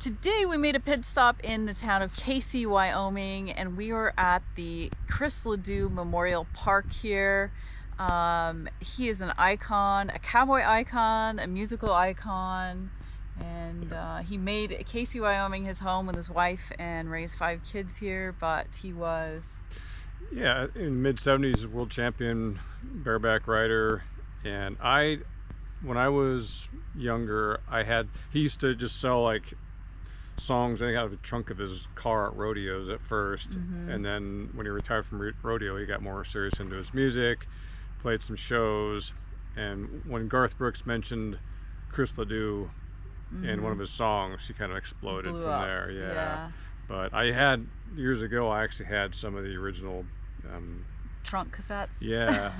Today we made a pit stop in the town of Kaycee, Wyoming, and we were at the Chris Ledoux Memorial Park here. He is an icon, a cowboy icon, a musical icon, and he made Kaycee, Wyoming his home with his wife and raised 5 kids here, but he was... Yeah, in mid-70s, world champion bareback rider, and when I was younger, he used to just sell like songs I think out of the trunk of his car at rodeos at first, and then when he retired from rodeo, he got more serious into his music, played some shows, and when Garth Brooks mentioned Chris Ledoux in one of his songs, he kind of exploded from there. Yeah. But years ago, I actually had some of the original trunk cassettes. Yeah,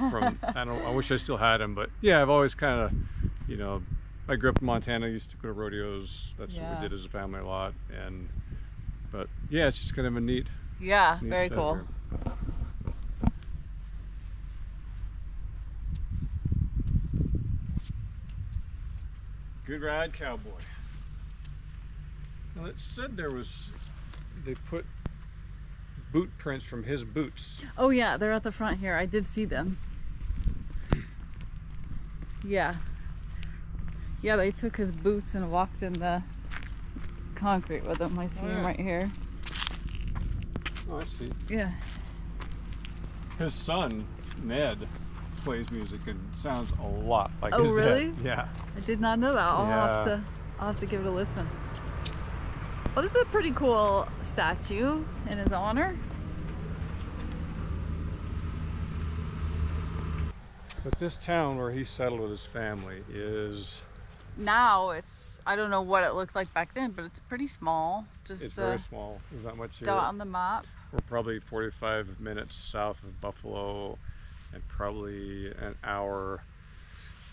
I wish I still had them, but yeah, I've always kind of, I grew up in Montana, used to go to rodeos. That's what we did as a family a lot, but yeah, it's just kind of a neat. Yeah, very cool. Here. Good ride, Cowboy. Well, it said they put boot prints from his boots. Oh yeah, they're at the front here. I did see them. Yeah, they took his boots and walked in the concrete with them. I see him right here. Oh, I see. Yeah. His son, Ned, plays music and sounds a lot like his dad. Really? Yeah. I did not know that. I'll have to give it a listen. Well, this is a pretty cool statue in his honor. But this town where he settled with his family is... Now I don't know what it looked like back then, but it's pretty small. It's very small. There's not much here. Dot on the map. We're probably 45 minutes south of Buffalo and probably an hour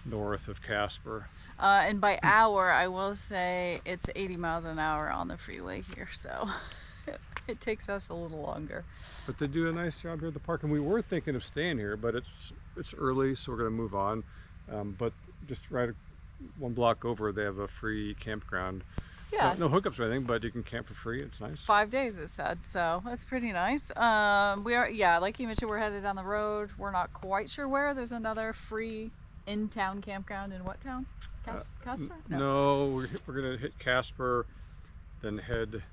north of Casper. And by hour, I will say it's 80 miles an hour on the freeway here, so it takes us a little longer. But they do a nice job here at the park, and we were thinking of staying here, but it's early, so we're going to move on. But just one block over, they have a free campground. Yeah. No hookups or anything, but you can camp for free. It's nice. 5 days, it said, so that's pretty nice. We are, like you mentioned, we're headed down the road. We're not quite sure where. There's another free in-town campground in what town? Casper? No, we're going to hit Casper, then head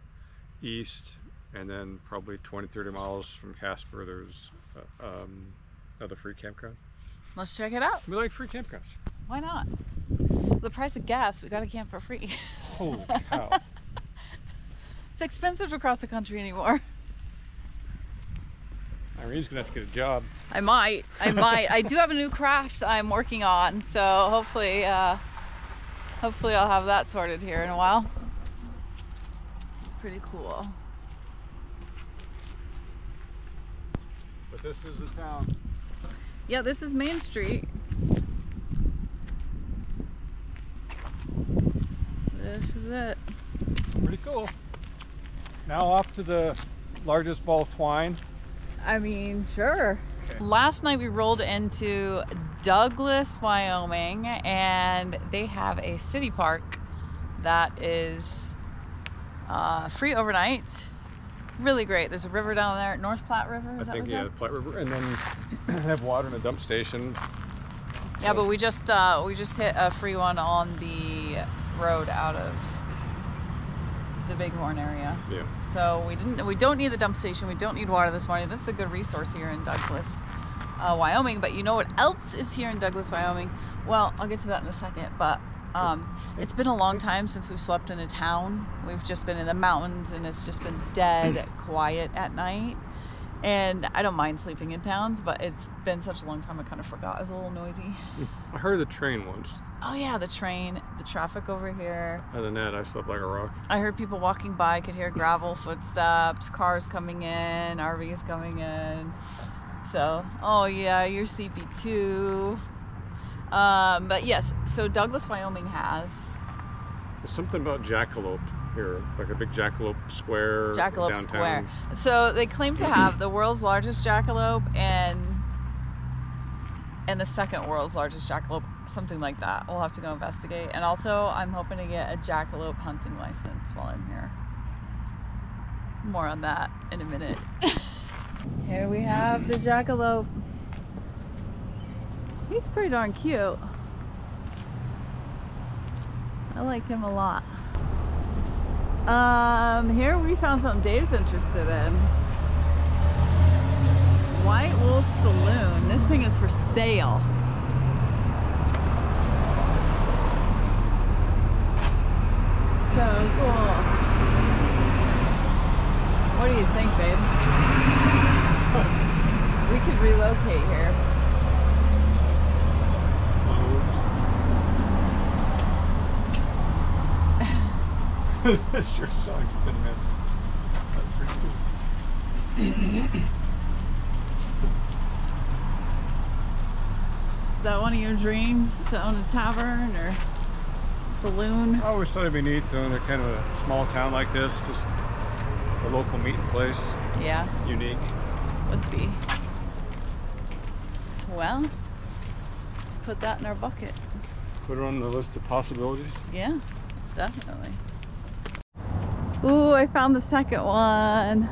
east, and then probably 20-30 miles from Casper, there's another free campground. Let's check it out. We like free campgrounds. Why not? The price of gas, we got to camp for free. Holy cow. It's expensive to cross the country anymore. Irene's gonna have to get a job. I might. I do have a new craft I'm working on, so hopefully I'll have that sorted here in a while. This is pretty cool. But this is the town. Yeah, this is Main Street. This is it. Pretty cool. Now off to the largest ball of twine. I mean, sure. Okay. Last night we rolled into Douglas, Wyoming, and they have a city park that is free overnight. Really great. There's a river down there, North Platte River. I think, yeah, the Platte River, and then have water in a dump station. Yeah, but we just hit a free one on the road out of the Bighorn area. Yeah. So we don't need the dump station. We don't need water this morning. This is a good resource here in Douglas, Wyoming. But you know what else is here in Douglas, Wyoming? Well, I'll get to that in a second. But it's been a long time since we've slept in a town. We've just been in the mountains, and it's just been dead quiet at night. And I don't mind sleeping in towns, but it's been such a long time I kind of forgot. It was a little noisy. I heard the train once. Oh yeah, the train, the traffic over here. Other than that, I slept like a rock. I heard people walking by, could hear gravel footsteps, cars coming in, RVs coming in. So, oh yeah, you're sleepy too. But yes, so Douglas, Wyoming has... There's something about jackalope here, like a big jackalope square. Jackalope downtown. Square. So they claim to have the world's largest jackalope and the second world's largest jackalope something like that. We'll have to go investigate. And also, I'm hoping to get a jackalope hunting license while I'm here. More on that in a minute. Here we have the jackalope. He's pretty darn cute. I like him a lot. Here we found something Dave's interested in. White Wolf Saloon. This thing is for sale. So cool. What do you think, babe? We could relocate here. This sure sounds like a good mix. That's pretty cool. Is that one of your dreams, to own a tavern or saloon? I always thought it'd be neat to own a kind of a small town like this, just a local meeting place. Yeah. Unique. Would be. Well, let's put that in our bucket. Put it on the list of possibilities. Yeah, definitely. Ooh, I found the second one.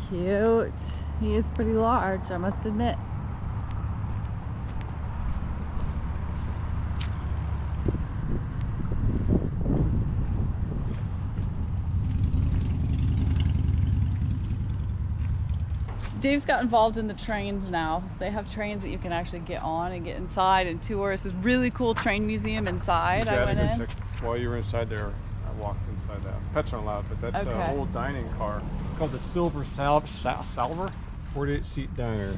Cute. He is pretty large, I must admit. Dave's got involved in the trains now. They have trains that you can actually get on and get inside and tour. It's a really cool train museum inside. Yeah, I went in. While you were inside there, I walked inside that. Pets aren't allowed, but that's Okay. an old dining car called the Silver Salver. 48-seat diner.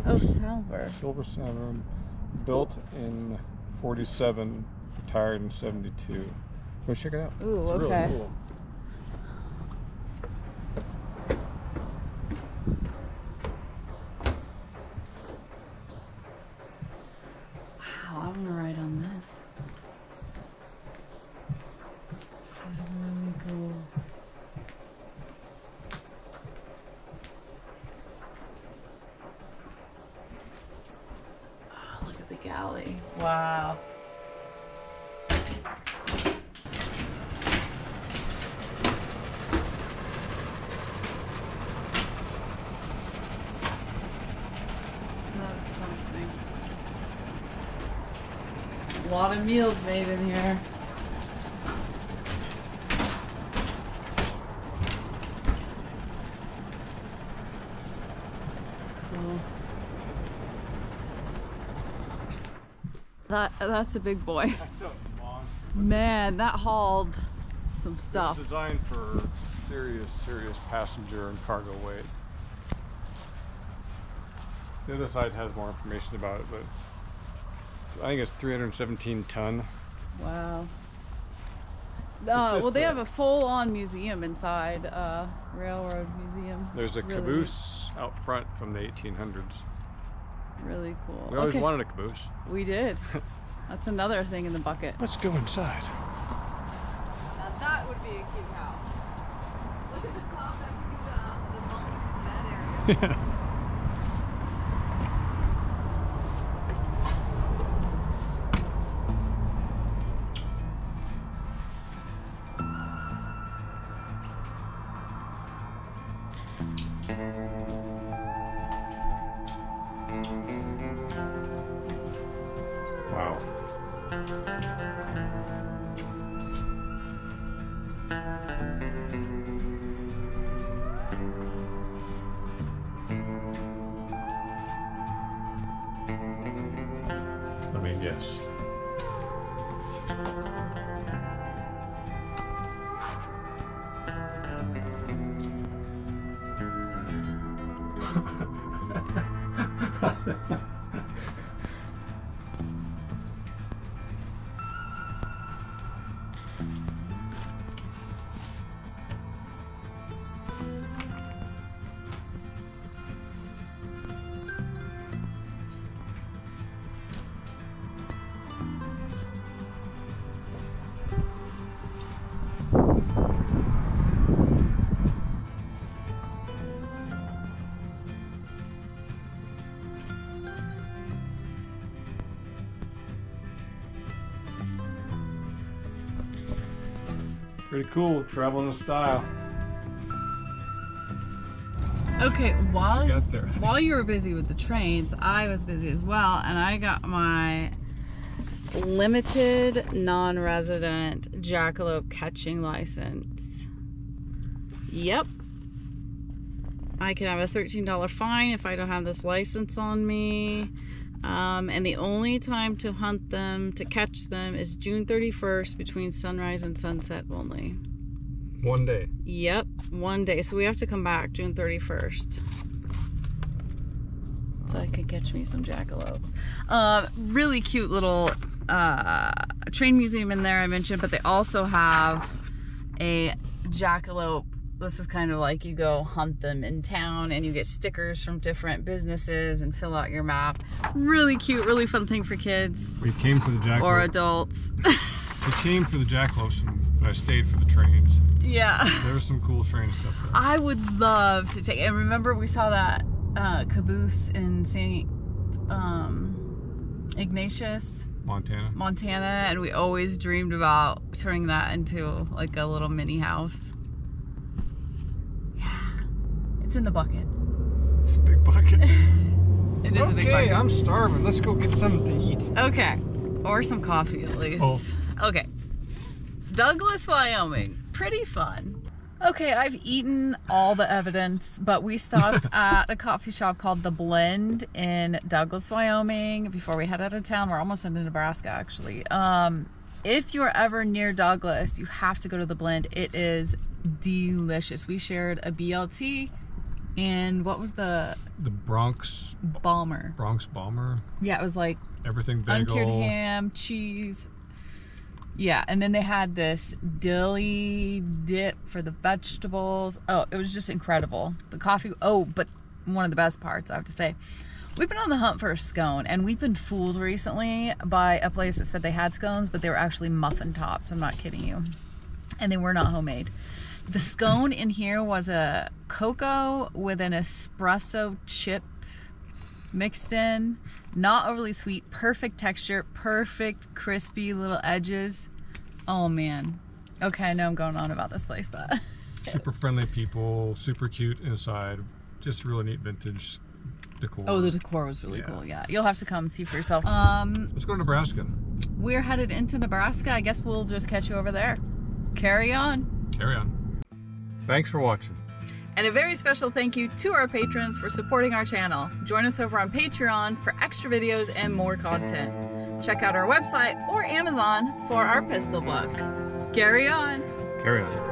Oh, Salver. Silver Salver. Built in 47, retired in 72. Go check it out. Ooh, it's okay. Really cool. Wow, I want to ride on this. This is really cool. Oh, look at the galley. Wow. That's something. A lot of meals made in here. Cool. That's a big boy. That's a monster. Man, that hauled some stuff. It's designed for serious passenger and cargo weight. The other side has more information about it, but I think it's 317 ton. Wow. Well, they have a full-on museum inside, railroad museum. There's a Really caboose out front from the 1800s. Really cool. We always Okay. wanted a caboose. We did. That's another thing in the bucket. Let's go inside. Now that would be a cute house. Look at the top. That could be the bunk bed area. Yeah. Wow. Let me guess. Pretty cool, traveling in style. Okay, while you were busy with the trains, I was busy as well, and I got my limited non-resident jackalope catching license. Yep. I can have a $13 fine if I don't have this license on me. And the only time to hunt them, to catch them, is June 31st between sunrise and sunset only. One day. Yep, one day. So we have to come back June 31st. So I could catch me some jackalopes. Really cute little train museum in there I mentioned, but they also have a jackalope. This is kind of like you go hunt them in town and you get stickers from different businesses and fill out your map. Really cute, really fun thing for kids. We came for the jackalope. Or adults. We came for the jackalopes, but I stayed for the trains. Yeah. There was some cool train stuff there. I would love to take, and remember we saw that caboose in St. Ignatius? Montana, and we always dreamed about turning that into like a little mini house. It's in the bucket. It's a big bucket. It is a big bucket. Okay, I'm starving. Let's go get something to eat. Okay. Or some coffee at least. Oh. Okay. Douglas, Wyoming. Pretty fun. Okay, I've eaten all the evidence, but we stopped at a coffee shop called The Blend in Douglas, Wyoming before we head out of town. We're almost into Nebraska, actually. If you're ever near Douglas, you have to go to The Blend. It is delicious. We shared a BLT. And what was the Bronx Bomber? Bronx Bomber. Yeah, it was like everything bagel, uncured ham, cheese. Yeah, and then they had this dilly dip for the vegetables. Oh, it was just incredible. The coffee. Oh, but one of the best parts, I have to say, we've been on the hunt for a scone, and we've been fooled recently by a place that said they had scones, but they were actually muffin tops. I'm not kidding you, and they were not homemade. The scone in here was a cocoa with an espresso chip mixed in. Not overly sweet, perfect texture, perfect crispy little edges. Oh man. Okay, I know I'm going on about this place, but... Super friendly people, super cute inside. Just really neat vintage decor. Oh, the decor was really cool, yeah. You'll have to come see for yourself. Let's go to Nebraska. We're headed into Nebraska. I guess we'll just catch you over there. Carry on. Carry on. Thanks for watching. And a very special thank you to our patrons for supporting our channel. Join us over on Patreon for extra videos and more content. Check out our website or Amazon for our pistol book. Carry on. Carry on.